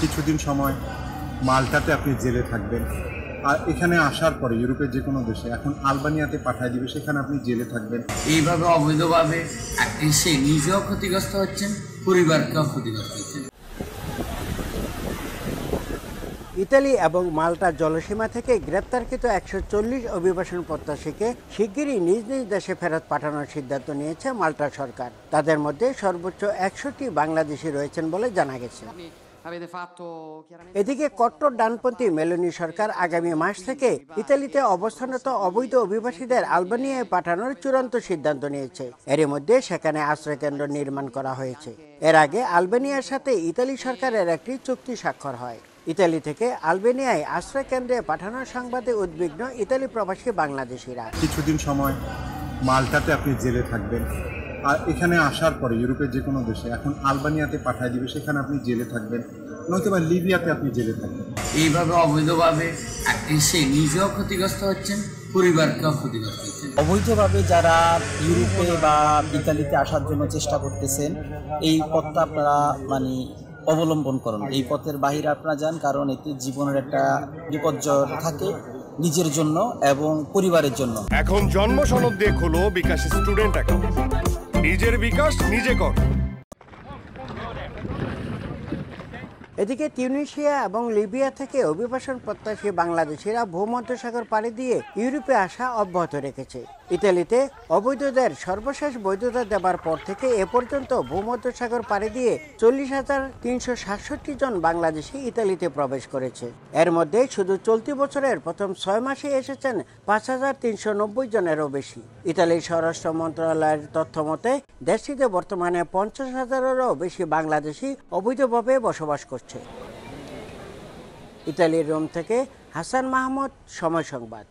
কিছুদিন সময় মাল্টাতে আপনি জেলে থাকবেন, আর এখানে আসার পরে ইউরোপের যে কোনো দেশে এখন আলবানিয়াতে পাঠিয়ে দিবে, সেখানে আপনি জেলে থাকবেন। এইভাবে অবৈধভাবে সে নিজেও ক্ষতিগ্রস্ত হচ্ছেন, পরিবারকেও ক্ষতিগ্রস্ত হচ্ছেন। ইতালি এবং মাল্টার জলসীমা থেকে গ্রেপ্তারকৃত 140 অভিবাসন প্রত্যাশীকে শিগগিরই নিজ নিজ দেশে ফেরত পাঠানোর সিদ্ধান্ত নিয়েছে মাল্টার সরকার। তাদের মধ্যে সর্বোচ্চ 100টি বাংলাদেশি রয়েছেন বলে জানা গেছে। এদিকে কট্টর ডানপন্থী মেলোনি সরকার আগামী মাস থেকে ইতালিতে অবস্থানরত অবৈধ অভিবাসীদের আলবানিয়ায় পাঠানোর চূড়ান্ত সিদ্ধান্ত নিয়েছে। এর মধ্যে সেখানে আশ্রয়কেন্দ্র নির্মাণ করা হয়েছে। এর আগে আলবেনিয়ার সাথে ইতালি সরকারের একটি চুক্তি স্বাক্ষর হয়। ইতালি থেকে আলবেনিয়ায় আশ্রয় কেন্দ্রে পাঠানোর সংবাদে উদ্বিগ্ন ইতালি প্রবাসী বাংলাদেশিরা। কিছুদিন সময় মাল্টাতে আপনি জেলে থাকবেন, আর এখানে আসার পরে ইউরোপের যে কোনো দেশে এখন আলবানিয়াতে পাঠিয়ে দিবে, সেখানে আপনি জেলে থাকবেন, নয়তোবা লিবিয়াতে আপনি জেলে থাকবেন। এইভাবে অবৈধভাবে সে নিজেও ক্ষতিগ্রস্ত হচ্ছেন, পরিবারকেও ক্ষতিগ্রস্ত হচ্ছেন। অবৈধভাবে যারা ইউরোপে বা ইতালিতে আসার জন্য চেষ্টা করতেছেন, এই পথটা আপনারা অবলম্বন করুন। এই পথের বাহিরে আপনারা যান, কারণ এতে জীবনের একটা বিপর্যয় থাকে নিজের জন্য এবং পরিবারের জন্য। এখন জন্ম সনদ দিয়ে খোলো বিকাশ স্টুডেন্ট অ্যাকাউন্ট। নিজের বিকাশ নিজে কর। এদিকে তিউনিসিয়া এবং লিবিয়া থেকে অভিবাসন প্রত্যাশী বাংলাদেশিরা ভূমধ্যসাগর পাড়ি দিয়ে ইউরোপে আসা অব্যাহত রেখেছে। ইতালিতে অবৈধদের সর্বশেষ বৈধতা দেবার পর থেকে এ পর্যন্ত ভূমধ্যসাগর পাড়ি দিয়ে 40,367 জন বাংলাদেশি ইতালিতে প্রবেশ করেছে। এর মধ্যে শুধু চলতি বছরের প্রথম 6 মাসে এসেছেন 5,390 জনেরও বেশি। ইতালির স্বরাষ্ট্র মন্ত্রণালয়ের তথ্য মতে দেশটিতে বর্তমানে 50,000-এরও বেশি বাংলাদেশি অবৈধভাবে বসবাস করছে। ইতালির রোম থেকে হাসান মাহমুদ, সময় সংবাদ।